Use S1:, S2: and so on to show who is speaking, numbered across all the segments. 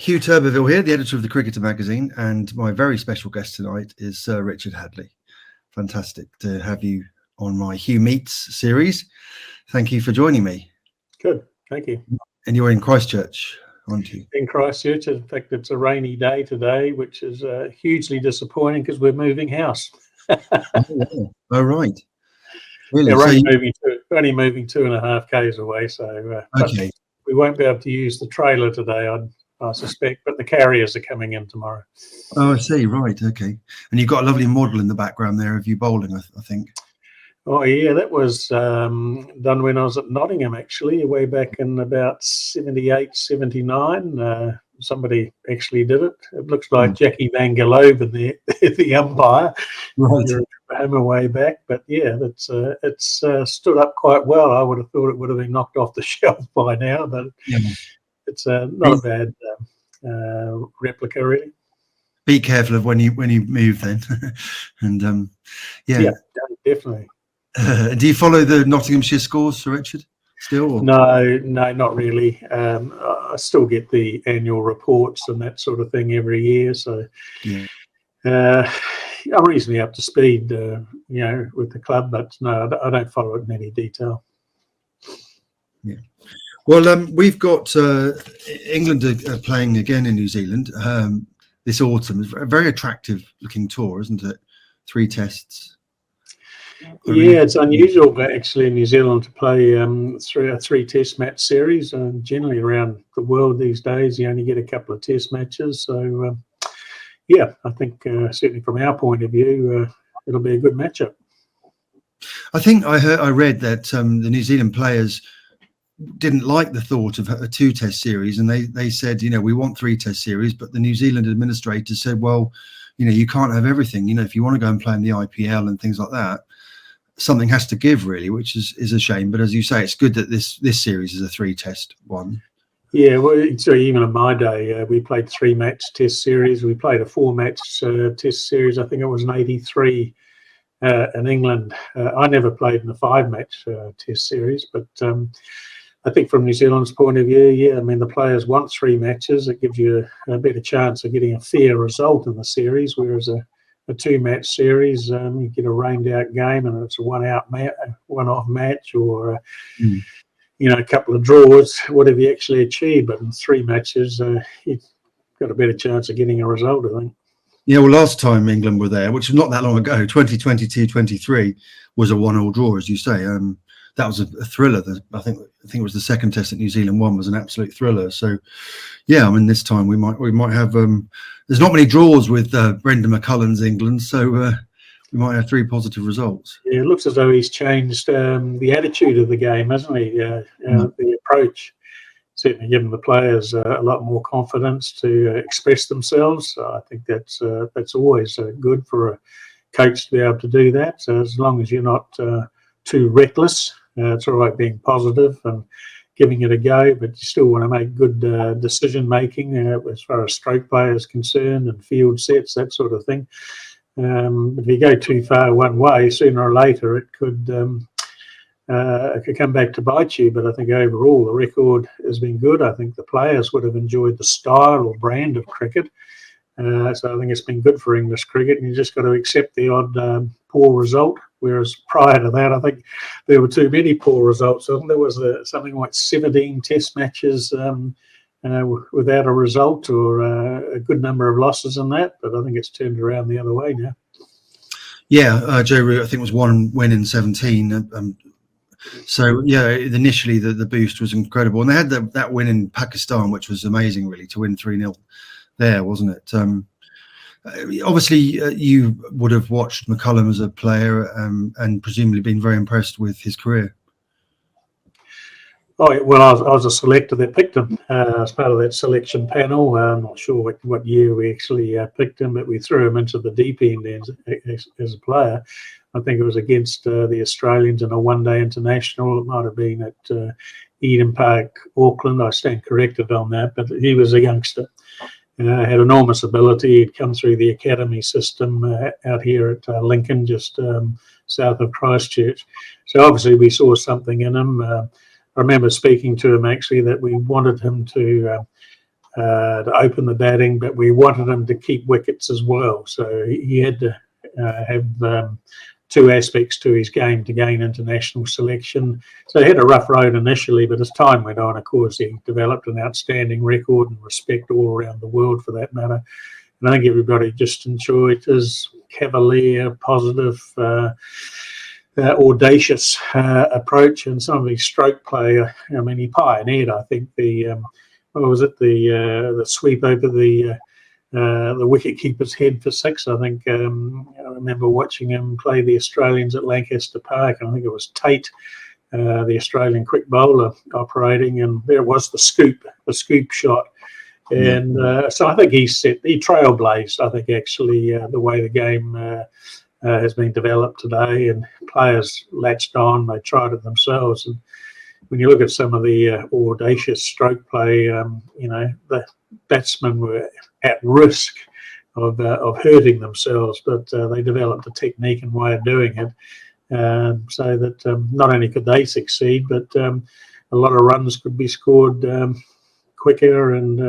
S1: Huw Turbervill here, the editor of the Cricketer magazine, and my very special guest tonight is Sir Richard Hadlee. Fantastic to have you on my Huw Meets series. Thank you for joining me.
S2: Good, thank you.
S1: And you're in Christchurch, aren't you?
S2: In Christchurch. In fact, it's a rainy day today, which is hugely disappointing because we're moving house.
S1: Oh, right. Really?
S2: Yeah, we're only moving 2.5 k's away, so
S1: okay.
S2: We won't be able to use the trailer today, I suspect, but the carriers are coming in tomorrow.
S1: Oh, I see. Right. Okay. And you've got a lovely model in the background there of you bowling, I think.
S2: Oh, yeah, that was done when I was at Nottingham, actually, way back in about 78, 79. Somebody actually did it. It looks like Jackie Van Geloven, the umpire.
S1: Right.
S2: Him way back, but yeah, it's stood up quite well. I would have thought it would have been knocked off the shelf by now, but it's not a bad replica, really.
S1: Be careful of when you move then, and
S2: yeah, definitely.
S1: Do you follow the Nottinghamshire scores, Sir Richard? Still? Or?
S2: No, not really. I still get the annual reports and that sort of thing every year, so I'm reasonably up to speed, with the club, but no, I don't follow it in any detail.
S1: Yeah. Well, we've got England are playing again in New Zealand this autumn. It's a very attractive looking tour, isn't it? 3 tests.
S2: Yeah, it's unusual actually in New Zealand to play a 3-test match series. Generally around the world these days, you only get a couple of test matches. So, I think certainly from our point of view, it'll be a good matchup.
S1: I think I read that the New Zealand players didn't like the thought of a 2-test series, and they said, we want 3-test series, but the New Zealand administrators said, well, you can't have everything. If you want to go and play in the IPL and things like that, something has to give, really, which is a shame. But as you say, it's good that this series is a 3-test one.
S2: Yeah, well, so even in my day, we played 3-match test series. We played a 4-match test series. I think it was in '83 in England. I never played in a 5-match test series, but I think from New Zealand's point of view, the players want 3 matches. It gives you a better chance of getting a fair result in the series, whereas a 2-match series, you get a rained-out game and it's a one-off match, or a couple of draws, whatever you actually achieve. But in 3 matches, you've got a better chance of getting a result, I think.
S1: Yeah, well, last time England were there, which was not that long ago, 2022-23, was a 1-1 draw, as you say. That was a thriller. I think it was the second test that New Zealand won was an absolute thriller. So, this time we might have. There's not many draws with Brendon McCullum's England, so we might have 3 positive results.
S2: Yeah, it looks as though he's changed the attitude of the game, hasn't he? The approach, certainly given the players a lot more confidence to express themselves. So I think that's always good for a coach to be able to do that. So as long as you're not too reckless, it's all right being positive and giving it a go, but you still want to make good decision making as far as stroke play is concerned and field sets, that sort of thing. If you go too far one way, sooner or later it could come back to bite you. But I think overall the record has been good. I think the players would have enjoyed the style or brand of cricket. So I think it's been good for English cricket, and you just got to accept the odd poor result. Whereas prior to that, I think there were too many poor results. I think there was something like 17 test matches without a result, or a good number of losses in that. But I think it's turned around the other way now.
S1: Yeah, Joe Root, I think, was 1 win in 17. So, initially the boost was incredible. And they had that win in Pakistan, which was amazing, really, to win 3-0 there, wasn't it? Obviously, you would have watched McCullum as a player and presumably been very impressed with his career.
S2: Oh, well, I was a selector that picked him as part of that selection panel. I'm not sure what year we actually picked him, but we threw him into the deep end as a player. I think it was against the Australians in a one-day international. It might have been at Eden Park, Auckland. I stand corrected on that, but he was a youngster. Had enormous ability. He'd come through the academy system out here at Lincoln, just south of Christchurch. So obviously we saw something in him. I remember speaking to him actually that we wanted him to to open the batting, but we wanted him to keep wickets as well. So he had to have two aspects to his game to gain international selection. So he had a rough road initially, but as time went on, of course, he developed an outstanding record and respect all around the world for that matter. And I think everybody just enjoyed his cavalier, positive, audacious approach, and some of his stroke play. I mean, he pioneered, I think, the sweep over the wicket keeper's head for six. I think I remember watching him play the Australians at Lancaster Park, and I think it was Tait, the Australian quick bowler, operating, and there was the scoop shot. And so I think he trailblazed, I think, actually, the way the game has been developed today, and players latched on, they tried it themselves. And when you look at some of the audacious stroke play, the batsmen were at risk of hurting themselves, but they developed a technique and way of doing it, so that not only could they succeed, but a lot of runs could be scored quicker, and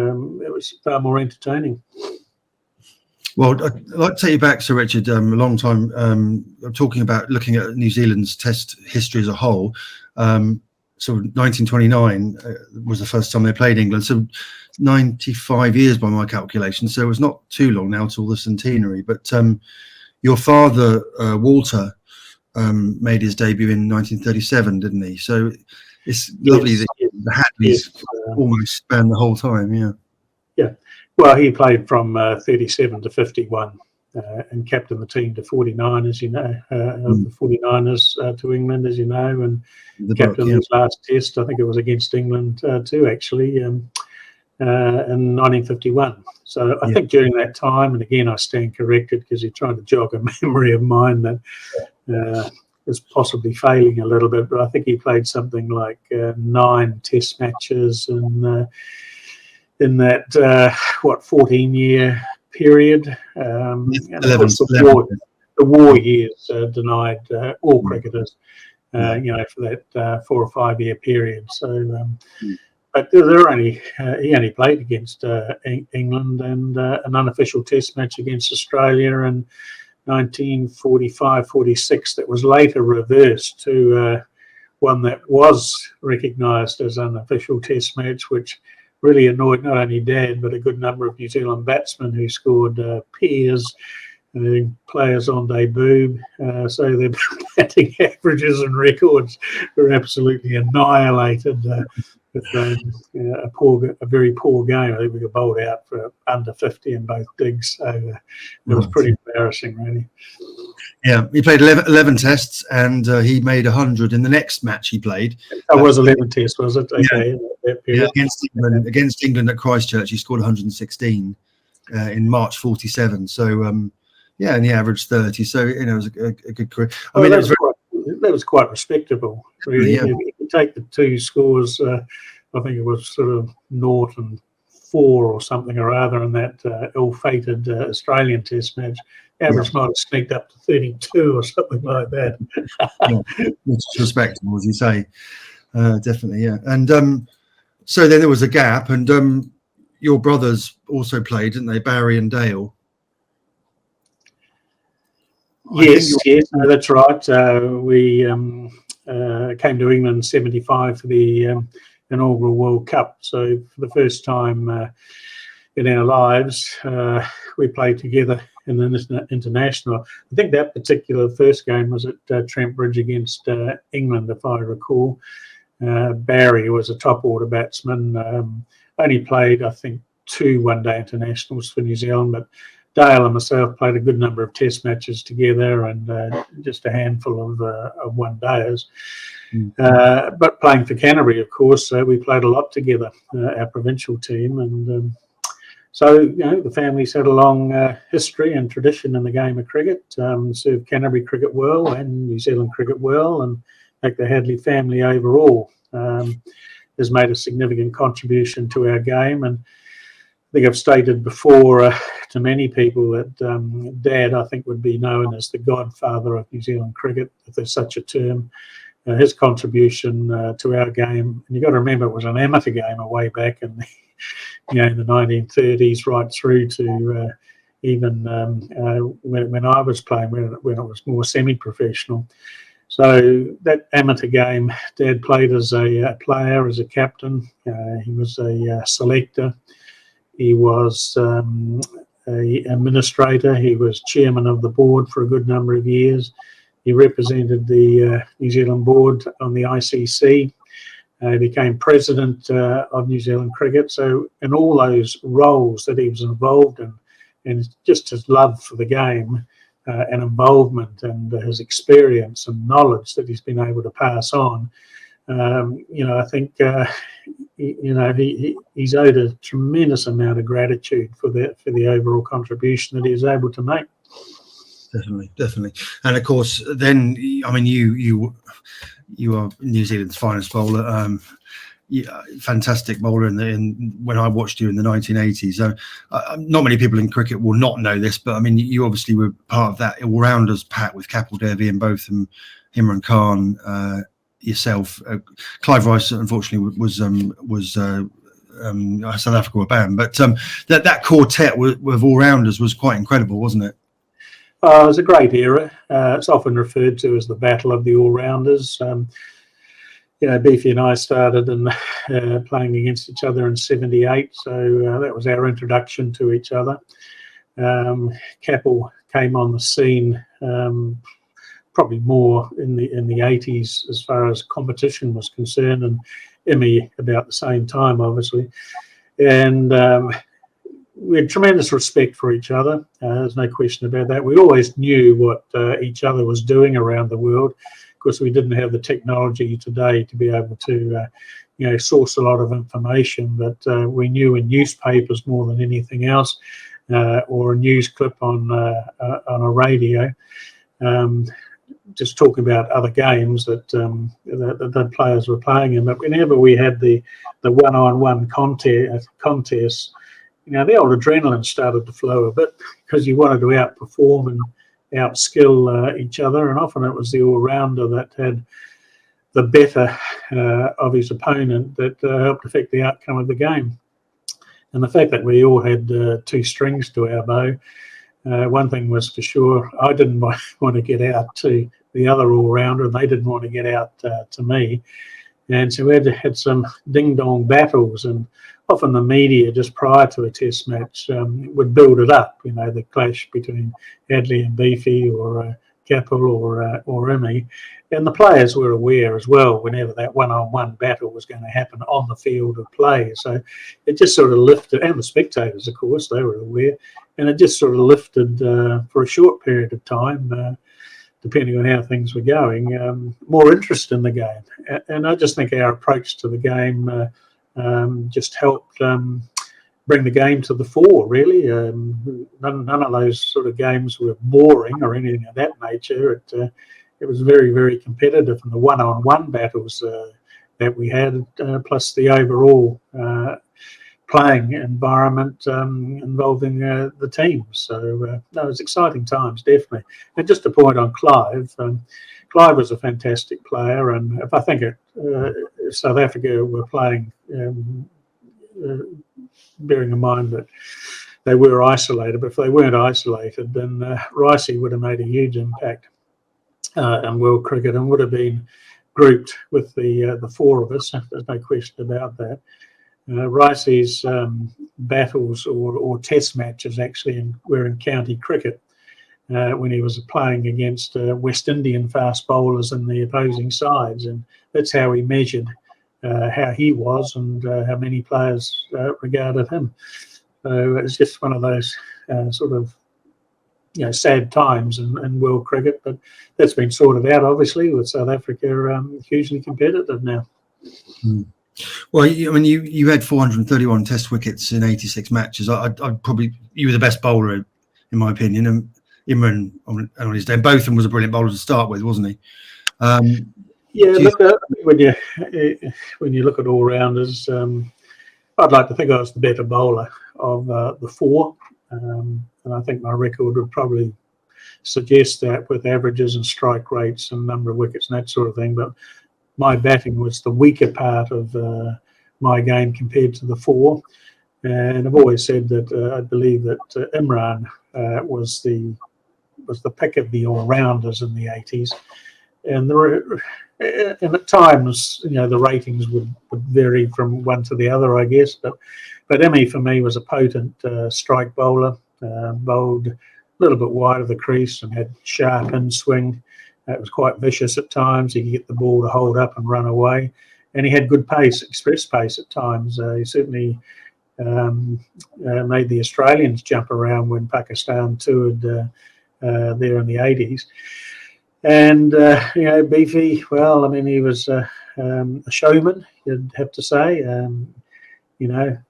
S2: it was far more entertaining.
S1: Well, I'd like to take you back, Sir Richard, a long time, talking about looking at New Zealand's Test history as a whole. So 1929 was the first time they played England. So 95 years by my calculation. So it was not too long now till the centenary. But your father, Walter, made his debut in 1937, didn't he? So it's lovely that the Hadleys almost span the whole time. Yeah. Yeah.
S2: Well, he played from 37 to 51 and captained the team to 49, as you know, of the 49ers to England, as you know, and captained his last test. I think it was against England too, actually, in 1951. So I think during that time, and again, I stand corrected because you're trying to jog a memory of mine that is possibly failing a little bit, but I think he played something like 9 test matches and in that 14-year period, and of course the war years denied all cricketers, for that 4 or 5 year period. So, but he only played against England and an unofficial Test match against Australia in 1945-46 that was later reversed to one that was recognised as an official Test match, which really annoyed not only Dad but a good number of New Zealand batsmen who scored pairs, players on debut. So their batting averages and records were absolutely annihilated with a very poor game. I think we got bowled out for under 50 in both digs. So it was pretty embarrassing, really.
S1: Yeah, he played 11 tests and he made 100 in the next match he played.
S2: That was 11 tests, was it? Okay.
S1: Yeah, against England at Christchurch, he scored 116 in March 47. So, and he averaged 30. So, it was a good career. I mean,
S2: that was quite respectable. Really.
S1: Yeah.
S2: If you take the two scores, I think it was sort of 0 and 4 or something or other in that ill-fated Australian Test match. Average might have sneaked up to 32 or something like that.
S1: Which is respectable, as you say. Definitely, yeah. And so then there was a gap, and your brothers also played, didn't they? Barry and Dale.
S2: Yes, that's right. We came to England in '75 for the inaugural World Cup. So for the first time in our lives, we played together in an international. I think that particular first game was at Trent Bridge against England, if I recall. Barry was a top order batsman. Only played, I think, 2 one-day internationals for New Zealand, but Dale and myself played a good number of Test matches together and just a handful of one-dayers. But playing for Canterbury, of course, we played a lot together, our provincial team, and so the family's had a long history and tradition in the game of cricket. Served Canterbury cricket well and New Zealand cricket well, and I think the Hadlee family overall has made a significant contribution to our game. And I think I've stated before to many people that Dad, I think, would be known as the godfather of New Zealand cricket, if there's such a term. His contribution to our game, and you've got to remember it was an amateur game way back in in the 1930s right through to even when I was playing, when it was more semi-professional. So that amateur game, Dad played as a player, as a captain. He was a selector. He was a administrator. He was chairman of the board for a good number of years. He represented the New Zealand board on the ICC. He became president of New Zealand cricket. So in all those roles that he was involved in, and just his love for the game and involvement and his experience and knowledge that he's been able to pass on, I think he's owed a tremendous amount of gratitude for the overall contribution that he was able to make.
S1: Definitely. And of course, then I mean, you are New Zealand's finest bowler. Fantastic bowler when I watched you in the 1980s. So not many people in cricket will not know this, but I mean, you obviously were part of that all-rounders pack with Kapil Devi and both them, Imran Khan, yourself. Clive Rice, unfortunately, was South Africa were banned, but that quartet with all-rounders was quite incredible, wasn't it?
S2: It was a great era. It's often referred to as the Battle of the All-Rounders. Beefy and I started playing against each other in '78, so that was our introduction to each other. Kapil came on the scene probably more in the '80s as far as competition was concerned, and Emmy about the same time, obviously. And we had tremendous respect for each other. There's no question about that. We always knew what each other was doing around the world. Of course, we didn't have the technology today to be able to, source a lot of information, but we knew in newspapers more than anything else, or a news clip on a radio, just talking about other games that the players were playing in. But whenever we had the one-on-one contests, the old adrenaline started to flow a bit because you wanted to outperform and outskill each other, and often it was the all-rounder that had the better of his opponent that helped affect the outcome of the game. And the fact that we all had two strings to our bow, one thing was for sure, I didn't want to get out to the other all-rounder, and they didn't want to get out to me. And so we had some ding-dong battles, and often the media just prior to a test match would build it up, the clash between Hadlee and Beefy or Kapil or Emmy. And the players were aware as well whenever that one-on-one battle was going to happen on the field of play. So it just sort of lifted, and the spectators, of course, they were aware, and it just sort of lifted for a short period of time, depending on how things were going, more interest in the game. And I just think our approach to the game just helped bring the game to the fore, really. None of those sort of games were boring or anything of that nature. It was very, very competitive, and the one-on-one battles that we had, plus the overall playing environment involving the team. So that was exciting times, definitely. And just to point on Clive, Clive was a fantastic player, and if I think if South Africa were playing, bearing in mind that they were isolated, but if they weren't isolated, then Ricey would have made a huge impact in world cricket and would have been grouped with the four of us. There's no question about that. Ricey's battles or test matches actually were in county cricket when he was playing against West Indian fast bowlers in the opposing sides, and that's how he measured how he was and how many players regarded him. So it's just one of those sort of sad times in world cricket, but that's been sorted out obviously with South Africa hugely competitive now.
S1: Well, I mean, you had 431 Test wickets in 86 matches. I'd probably, you were the best bowler in my opinion, and Imran on his day. Both of them was a brilliant bowler to start with, wasn't he?
S2: Look, when you look at all rounders, I'd like to think I was the better bowler of the four, and I think my record would probably suggest that with averages and strike rates and number of wickets and that sort of thing. But my batting was the weaker part of my game compared to the four. And I've always said that I believe that Imran was the pick of the all-rounders in the 80s. And and at times, the ratings would vary from one to the other, I guess. But Emmy for me was a potent strike bowler, bowled a little bit wide of the crease and had sharp in swing. It was quite vicious at times. He could get the ball to hold up and run away, and he had good pace, express pace at times. He certainly made the Australians jump around when Pakistan toured there in the 80s. And Beefy, well, I mean, he was a showman, you'd have to say.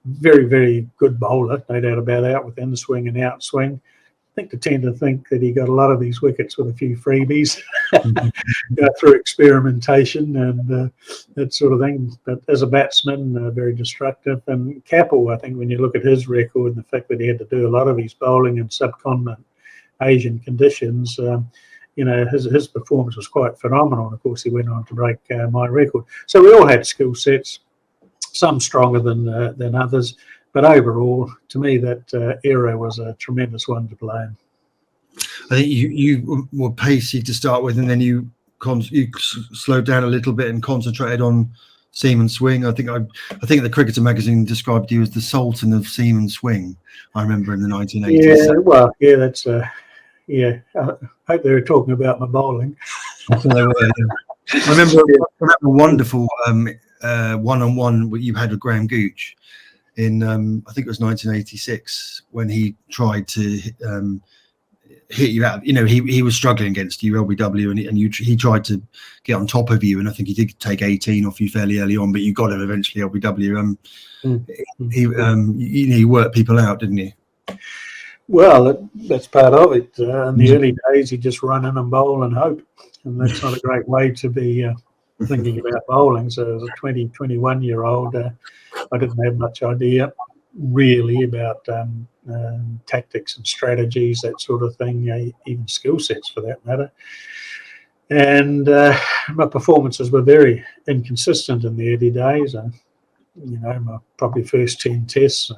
S2: Very, very good bowler, no doubt about that, with in swing and out swing. I think they tend to think that he got a lot of these wickets with a few freebies through experimentation and that sort of thing. But as a batsman, very destructive. And Capel, I think, when you look at his record and the fact that he had to do a lot of his bowling in subcontinent Asian conditions, his performance was quite phenomenal. And of course, he went on to break my record. So we all had skill sets, some stronger than others. But overall, to me, that era was a tremendous one to play in.
S1: I think you were pacey to start with, and then you slowed down a little bit and concentrated on seam and swing. I think the Cricketer magazine described you as the Sultan of seam and swing. I remember in the 1980s.
S2: Yeah, well, yeah, that's yeah. I hope they were talking about my bowling.
S1: That's what they were. Yeah. I remember a wonderful one-on-one you had with Graham Gooch in I think it was 1986 when he tried to hit you out. He was struggling against you, LBW, and he tried to get on top of you, and I think he did take 18 off you fairly early on, but you got him eventually, LBW. He worked people out, didn't he?
S2: Well, that's part of it. In the early days, he just run in and bowl and hope, and that's not a great way to be thinking about bowling. So as a 20, 21-year-old, I didn't have much idea really about tactics and strategies, that sort of thing, even skill sets for that matter. And my performances were very inconsistent in the early days. My probably first 10 tests,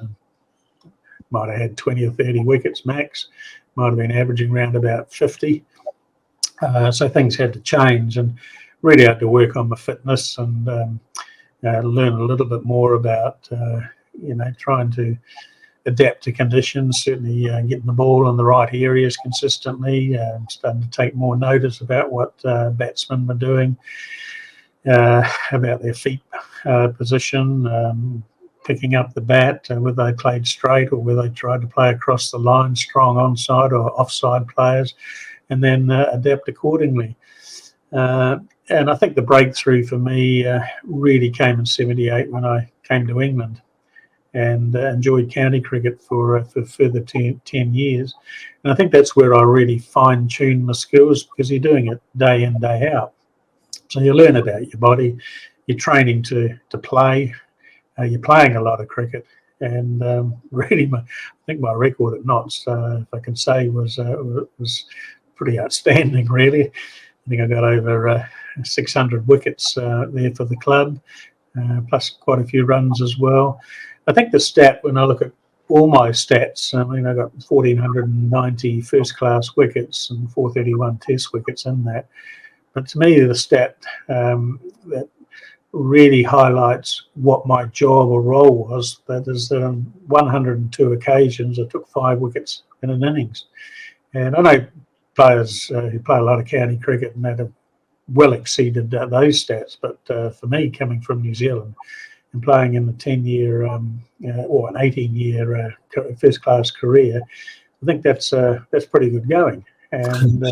S2: might have had 20 or 30 wickets max, might have been averaging around about 50. So things had to change, and really had to work on my fitness and learn a little bit more about trying to adapt to conditions, certainly getting the ball in the right areas consistently, starting to take more notice about what batsmen were doing, about their feet position, picking up the bat, whether they played straight or whether they tried to play across the line, strong onside or offside players, and then adapt accordingly. And I think the breakthrough for me really came in '78 when I came to England and enjoyed county cricket for further 10 years. And I think that's where I really fine-tuned my skills, because you're doing it day in, day out. So you learn about your body, you're training to play, you're playing a lot of cricket. And really, I think my record at Notts, if I can say, was pretty outstanding, really. I think I got over 600 wickets there for the club, plus quite a few runs as well. I think the stat, when I look at all my stats, I mean, I got 1,490 first-class wickets and 431 test wickets in that. But to me, the stat that really highlights what my job or role was, that is that on 102 occasions, I took 5 wickets in an innings. And I know players who play a lot of county cricket and that have well exceeded those stats. But for me, coming from New Zealand and playing in the 10-year or an 18-year first-class career, I think that's pretty good going. And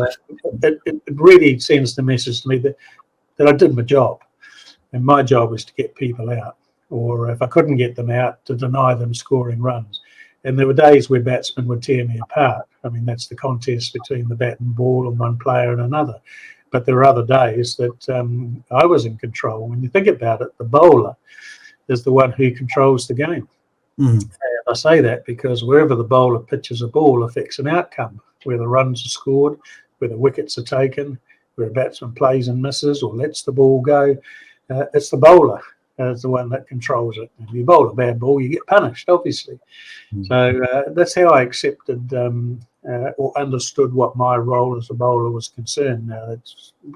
S2: it really sends the message to me that I did my job. And my job was to get people out, or if I couldn't get them out, to deny them scoring runs. And there were days where batsmen would tear me apart. I mean, that's the contest between the bat and ball and one player and another. But there were other days that I was in control. When you think about it, the bowler is the one who controls the game. And I say that because wherever the bowler pitches a ball affects an outcome, where the runs are scored, where the wickets are taken, where a batsman plays and misses or lets the ball go. It's the bowler is the one that controls it. If you bowl a bad ball, you get punished, obviously. So that's how I accepted or understood what my role as a bowler was concerned. Now,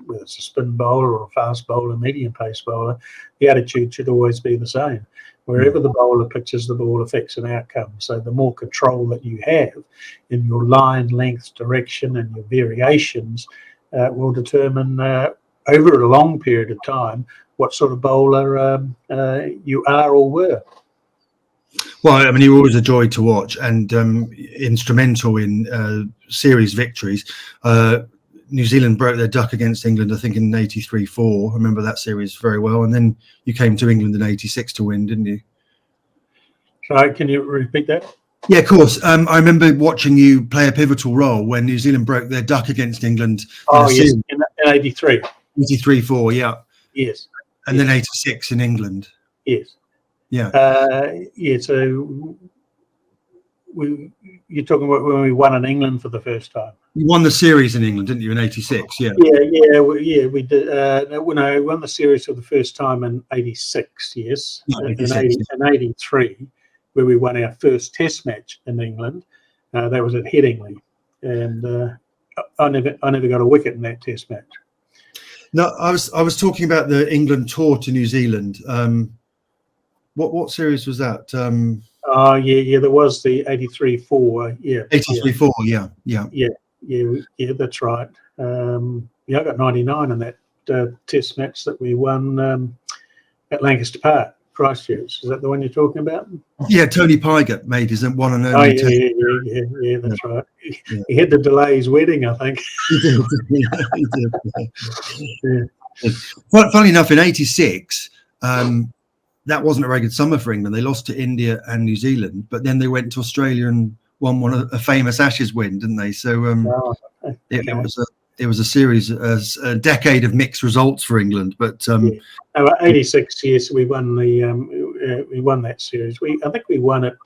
S2: whether it's a spin bowler or a fast bowler, medium pace bowler, the attitude should always be the same. Wherever the bowler pitches the ball affects an outcome. So the more control that you have in your line, length, direction, and your variations will determine over a long period of time what sort of bowler you are or were.
S1: Well, I mean, you were always a joy to watch and instrumental in series victories. New Zealand broke their duck against England, I think, in 83-4. I remember that series very well. And then you came to England in 86 to win, didn't you?
S2: Sorry, can you repeat that?
S1: Yeah, of course. I remember watching you play a pivotal role when New Zealand broke their duck against England.
S2: Oh, yes, in 83.
S1: 83-4, yeah.
S2: Yes.
S1: And then 86 in England.
S2: Yes.
S1: Yeah.
S2: So you're talking about when we won in England for the first time.
S1: You won the series in England, didn't you, in 86? Yeah.
S2: We did. When I won the series for the first time in 86, yes.
S1: Yeah,
S2: 86, in 83, where we won our first Test match in England. That was at Headingley, and I never got a wicket in that Test match.
S1: No, I was talking about the England tour to New Zealand. What series was that?
S2: There was the 83-4. Yeah.
S1: 83-4. Yeah,
S2: That's right. I got 99 in that Test match that we won at Lancaster Park, Christchurch. Is that the one you're talking about?
S1: Yeah, Tony Pygott made his one and only.
S2: Yeah, that's right. Yeah. He had to delay his wedding, I think.
S1: He did. Well, funny enough, in 86, that wasn't a very good summer for England. They lost to India and New Zealand, but then they went to Australia and won a famous Ashes win, didn't they? So it was a series, a decade of mixed results for England. But
S2: 86, yes, we won that series. I think we won it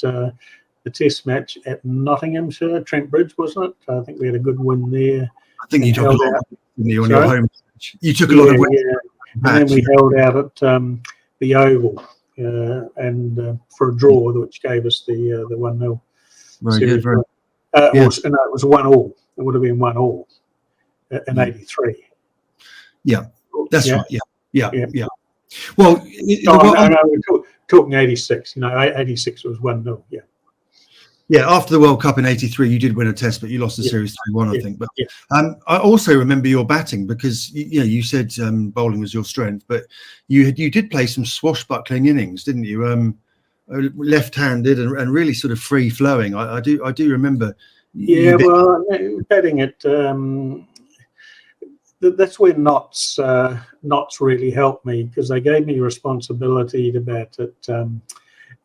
S2: the Test match at Nottinghamshire, Trent Bridge, wasn't it? I think we had a good win there.
S1: I think you took a lot on your home match. You took a lot of wins.
S2: Yeah. And then we held out at the Oval and for a draw, which gave us the 1-0.
S1: Very good.
S2: It was 1-1. It would have been 1-1 in 83.
S1: Yeah, that's right. Yeah. Well,
S2: we're talking 86. 86 was 1-0. Yeah.
S1: Yeah, after the World Cup in 83, you did win a Test, but you lost the series 3-1, I think. But I also remember your batting because you said bowling was your strength, but you did play some swashbuckling innings, didn't you? Left-handed and really sort of free-flowing. I do remember.
S2: Yeah, well, batting it. That's where knots really helped me because they gave me responsibility to bat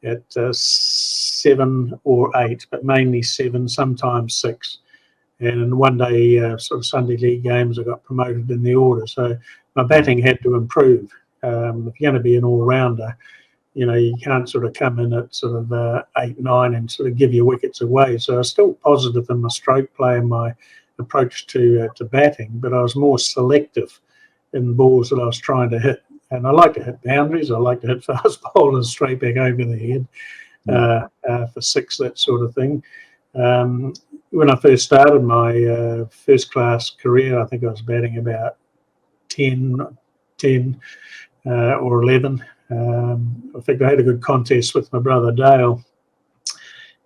S2: at 7 or 8, but mainly 7, sometimes 6. And one day, sort of Sunday league games, I got promoted in the order. So my batting had to improve. If you're going to be an all-rounder, you can't sort of come in at sort of 8, 9 and sort of give your wickets away. So I was still positive in my stroke play and my approach to batting, but I was more selective in balls that I was trying to hit. And I like to hit boundaries. I like to hit fast bowlers straight back over the head for 6, that sort of thing. When I first started my first-class career, I think I was batting about 10 or 11. I think I had a good contest with my brother Dale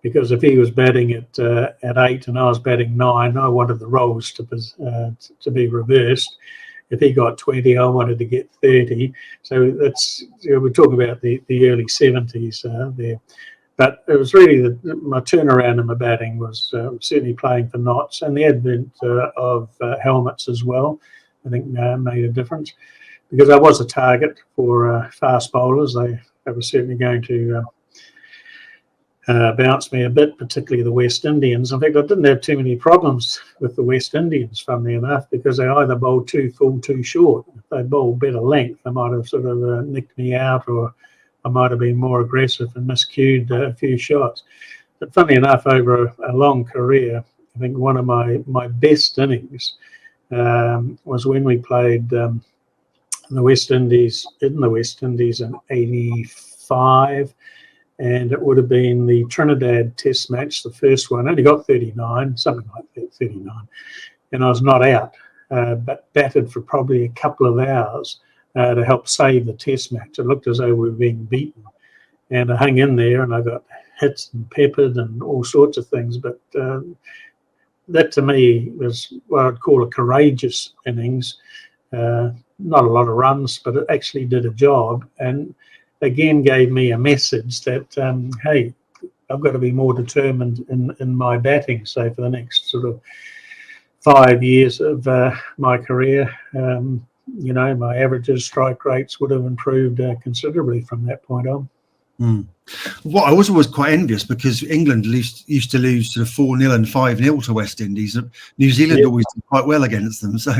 S2: because if he was batting at 8 and I was batting 9, I wanted the roles to be reversed. If he got 20, I wanted to get 30. So that's we're talking about the early 70s there. But it was really my turnaround in my batting was certainly playing for knots and the advent of helmets as well. I think made a difference because I was a target for fast bowlers. They were certainly going to bounce me a bit, particularly the West Indians. In fact, I didn't have too many problems with the West Indians, funnily enough, because they either bowled too full, too short. If they bowled better length, they might have sort of nicked me out, or I might have been more aggressive and miscued a few shots. But funnily enough, over a long career, I think one of my best innings was when we played the the West Indies in '85, and it would have been the Trinidad Test match, the first one. I only got 39, something like that, 39, and I was not out, but batted for probably a couple of hours to help save the Test match. It looked as though we were being beaten, and I hung in there, and I got hits and peppered and all sorts of things, but that to me was what I'd call a courageous innings. Not a lot of runs, but it actually did a job, and again gave me a message that hey, I've got to be more determined in my batting. So for the next sort of 5 years of my career, my averages, strike rates would have improved considerably from that point on.
S1: Well, I was always quite envious because England used to lose sort of 4-0 and 5-0 to West Indies. New Zealand always did quite well against them. So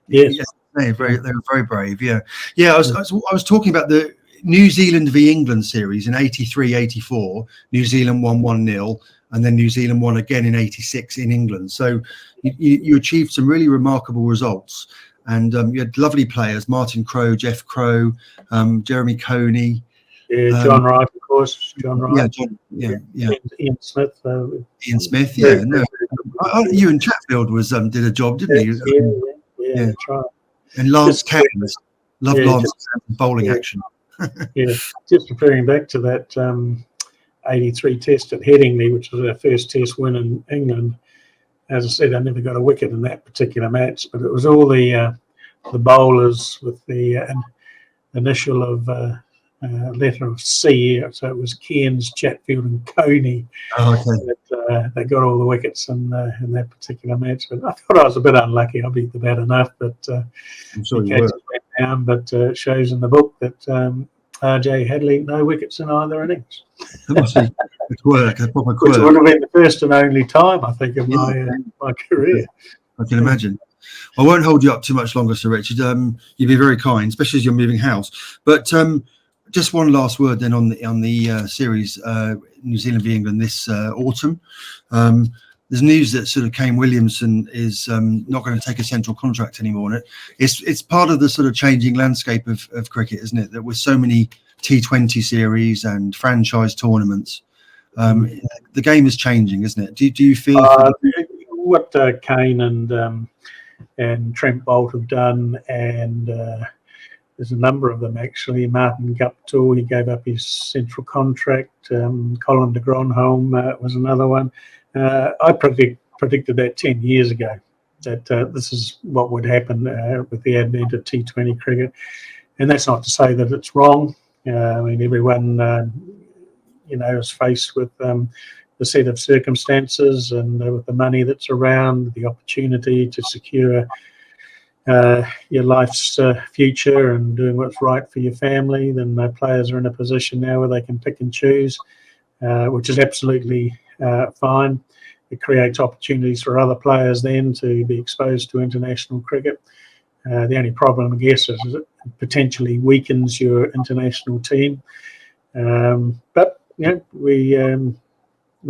S2: yes.
S1: They were very brave. Yeah. I was talking about the New Zealand v England series in '83-84. New Zealand won 1-0, and then New Zealand won again in '86 in England. So you achieved some really remarkable results, and you had lovely players: Martin Crowe, Jeff Crowe, Jeremy Coney.
S2: Yeah, John Wright, of course. John Wright.
S1: Yeah.
S2: Ian Smith.
S1: Ian Smith. Yeah. No. Ewan Chatfield did a job, didn't he?
S2: Yeah. That's right.
S1: And Lance Cairns. Loved Lance Cairns' bowling action.
S2: Just referring back to that '83 test at Headingley, which was our first test win in England. As I said, I never got a wicket in that particular match, but it was all the bowlers with the initial of letter of C, so it was Cairns, Chatfield, and Coney. That got all the wickets in that particular match. But I thought I was a bit unlucky. I beat the bat enough, but
S1: I'm sure
S2: the
S1: you were.
S2: went down. But it shows in the book that RJ Hadlee no wickets in either innings.
S1: That must be a quirk, a proper
S2: Which
S1: quirk.
S2: would have been the first and only time, I think, of my career.
S1: I can imagine. I won't hold you up too much longer, Sir Richard. You've been very kind, especially as you're moving house. But just one last word then on the series New Zealand v England this autumn. There's news that sort of Kane Williamson is not going to take a central contract anymore. And it's part of the sort of changing landscape of cricket, isn't it? That with so many T20 series and franchise tournaments, the game is changing, isn't it? Do you feel
S2: what Kane and Trent Bolt have done, and there's a number of them actually. Martin Guptill, he gave up his central contract. Colin de Gronholm was another one. I predicted that 10 years ago, that this is what would happen with the advent of T20 cricket. And that's not to say that it's wrong. I mean, everyone, is faced with the set of circumstances and with the money that's around, the opportunity to secure your life's future and doing what's right for your family. Then players are in a position now where they can pick and choose, which is absolutely fine. It creates opportunities for other players then to be exposed to international cricket. The only problem, I guess, is it potentially weakens your international team. But we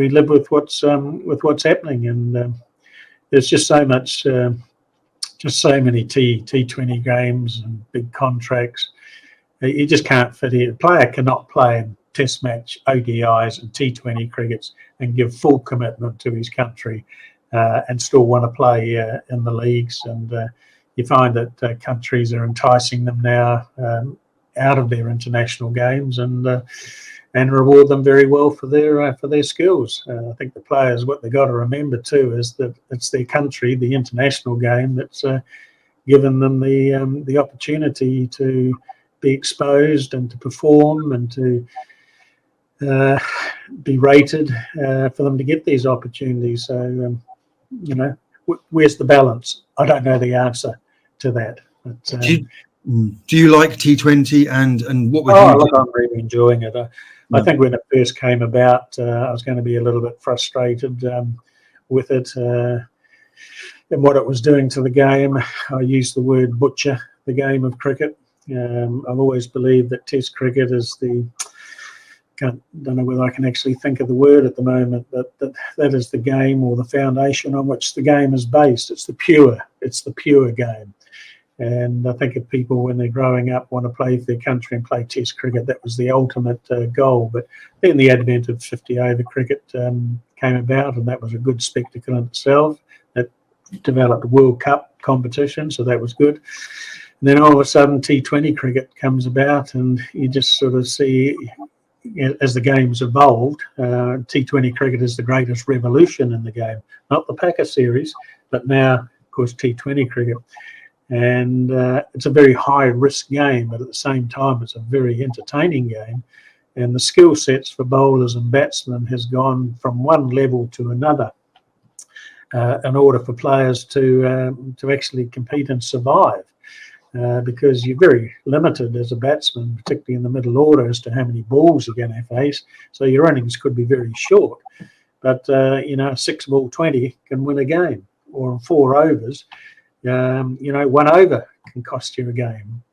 S2: live with what's happening, and there's just so much, just so many T20 games and big contracts. You just can't fit it. A player cannot play in Test match, ODIs, and T20 crickets and give full commitment to his country and still want to play in the leagues. And you find that countries are enticing them now out of their international games and reward them very well for their skills. I think the players, what they got to remember too is that it's their country, the international game, that's given them the opportunity to be exposed and to perform and to be rated for them to get these opportunities. So, where's the balance? I don't know the answer to that. But,
S1: do you like T20 and what would you do?
S2: I'm really enjoying it. I think when it first came about, I was going to be a little bit frustrated with it and what it was doing to the game. I used the word butcher the game of cricket. I've always believed that Test cricket is don't know whether I can actually think of the word at the moment, but that is the game or the foundation on which the game is based. It's the pure game. And I think if people, when they're growing up, want to play for their country and play Test cricket, that was the ultimate goal. But then the advent of 50-over cricket came about, and that was a good spectacle in itself. It developed World Cup competition, so that was good. And then all of a sudden T20 cricket comes about, and you just sort of see, as the game's evolved, T20 cricket is the greatest revolution in the game. Not the Packer series, but now, of course, T20 cricket. And it's a very high-risk game, but at the same time, it's a very entertaining game. And the skill sets for bowlers and batsmen has gone from one level to another in order for players to actually compete and survive. Because you're very limited as a batsman, particularly in the middle order, as to how many balls you're going to face. So your innings could be very short. But, 6-ball 20 can win a game. Or in 4 overs, 1 over can cost you a game.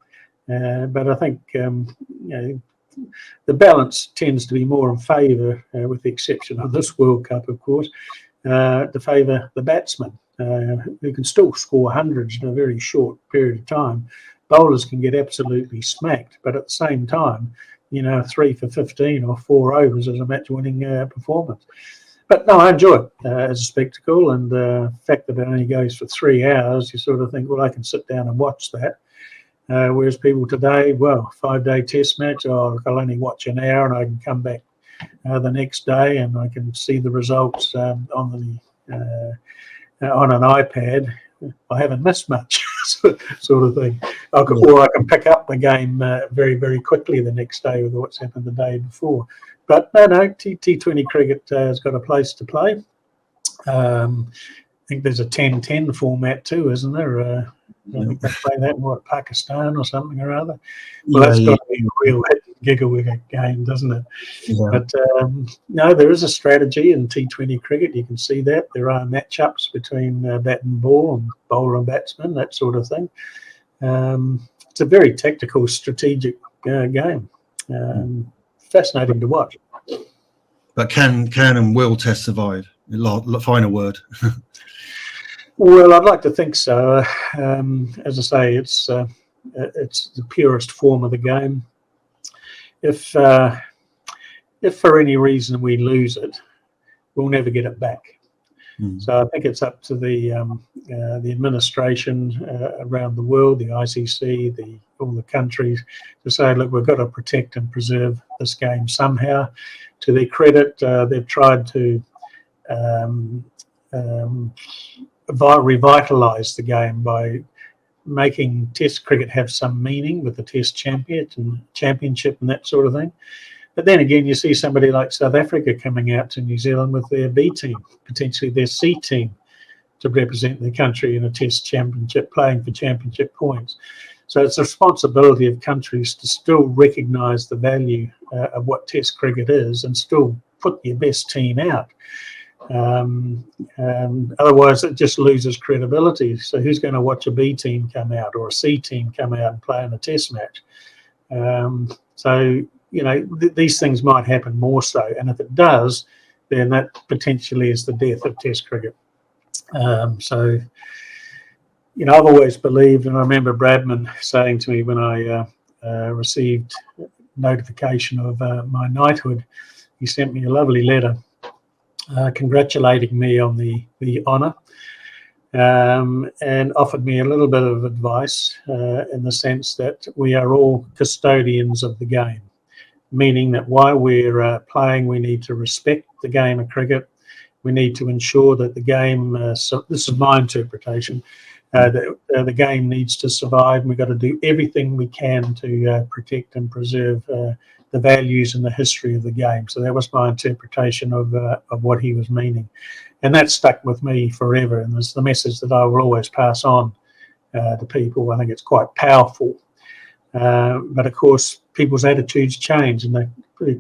S2: But I think, the balance tends to be more in favour, with the exception of this World Cup, of course, to favour the batsman. Who can still score hundreds in a very short period of time. Bowlers can get absolutely smacked, but at the same time, 3 for 15 or 4 overs is a match-winning performance. But no, I enjoy it as a spectacle, and the fact that it only goes for 3 hours, you sort of think, well, I can sit down and watch that. Whereas people today, 5-day Test match, I'll only watch an hour, and I can come back the next day, and I can see the results on an iPad. I haven't missed much, sort of thing. Or I can pick up the game very, very quickly the next day with what's happened the day before. But no, T20 cricket has got a place to play. I think there's a 10-10 format too, isn't there? I think they play that in Pakistan or something or other. Well, that's got to be a real giggle game, doesn't it? Yeah. But no, there is a strategy in T20 cricket. You can see that there are matchups between bat and ball, and bowler and batsman, that sort of thing. It's a very tactical, strategic game. Fascinating to watch.
S1: But can and will Test survive? Final word.
S2: Well, I'd like to think so. As I say, it's the purest form of the game. If for any reason we lose it, we'll never get it back. So I think it's up to the administration around the world, the ICC, all the countries, to say, look, we've got to protect and preserve this game somehow. To their credit, they've tried to revitalise the game by making Test cricket have some meaning with the Test championship and that sort of thing. But then again, you see somebody like South Africa coming out to New Zealand with their B team, potentially their C team, to represent their country in a Test championship, playing for championship points. So it's the responsibility of countries to still recognise the value of what Test cricket is and still put your best team out. Otherwise, it just loses credibility. So who's going to watch a B team come out or a C team come out and play in a Test match? These things might happen more so. And if it does, then that potentially is the death of Test cricket. I've always believed, and I remember Bradman saying to me when I received notification of my knighthood, he sent me a lovely letter congratulating me on the honour, and offered me a little bit of advice in the sense that we are all custodians of the game, meaning that while we're playing, we need to respect the game of cricket. We need to ensure that the game, so this is my interpretation, that the game needs to survive, and we've got to do everything we can to protect and preserve the values and the history of the game. So that was my interpretation of what he was meaning. And that stuck with me forever, and it's the message that I will always pass on to people. I think it's quite powerful. But of course, people's attitudes change, and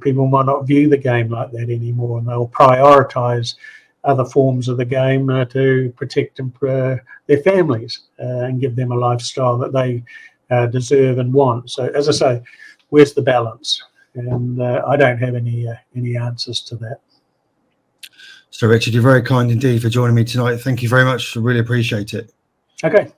S2: people might not view the game like that anymore, and they'll prioritise other forms of the game to protect their families and give them a lifestyle that they deserve and want. So, as I say, where's the balance? And I don't have any answers to that.
S1: So, Richard, you're very kind indeed for joining me tonight. Thank you very much. I really appreciate it.
S2: Okay.